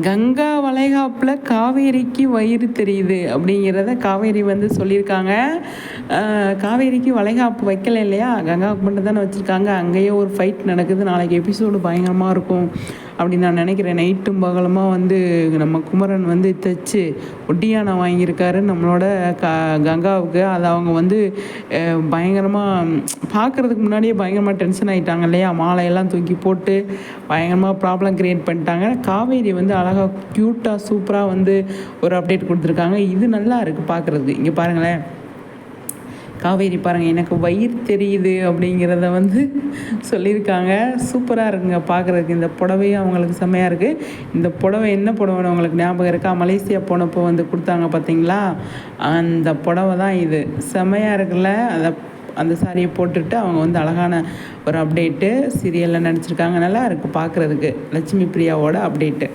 கங்கா வளைகாப்புல காவேரிக்கு வயிறு தெரியுது அப்படிங்கிறத காவேரி வந்து சொல்லியிருக்காங்க. காவேரிக்கு வளைகாப்பு வைக்கல இல்லையா, கங்காவுக்கு மட்டும் தானே வச்சுருக்காங்க. அங்கேயே ஒரு ஃபைட் நடக்குது. நாளைக்கு எபிசோடு பயங்கரமாக இருக்கும் அப்படின்னு நான் நினைக்கிறேன். நைட்டும் பகலமாக வந்து நம்ம குமரன் வந்து தைச்சு ஒட்டியானை வாங்கியிருக்காரு நம்மளோட கங்காவுக்கு. அதை அவங்க வந்து பயங்கரமாக பார்க்குறதுக்கு முன்னாடியே பயங்கரமாக டென்ஷன் ஆகிட்டாங்க இல்லையா. மாலையெல்லாம் தூக்கி போட்டு பயங்கரமாக ப்ராப்ளம் க்ரியேட் பண்ணிட்டாங்க. காவேரி வந்து அழகாக க்யூட்டாக சூப்பராக வந்து ஒரு அப்டேட் கொடுத்துருக்காங்க. இது நல்லா இருக்குது பார்க்குறதுக்கு. இங்கே பாருங்களேன், காவேரி பாருங்கள், எனக்கு வயிறு தெரியுது அப்படிங்கிறத வந்து சொல்லியிருக்காங்க. சூப்பராக இருக்குங்க பார்க்குறதுக்கு. இந்த புடவையும் அவங்களுக்கு செம்மையாக இருக்குது. இந்த புடவை என்ன புடவைன்னு அவங்களுக்கு ஞாபகம் இருக்கா? மலேசியா போனப்போ வந்து கொடுத்தாங்க பார்த்தீங்களா, அந்த புடவை தான் இது. செம்மையாக இருக்குல்ல. அந்த சாரியை போட்டுட்டு அவங்க வந்து அழகான ஒரு அப்டேட்டு சீரியலில் நடிச்சிருக்காங்க. நல்லா இருக்குது பார்க்குறதுக்கு. லட்சுமி பிரியாவோட அப்டேட்டு.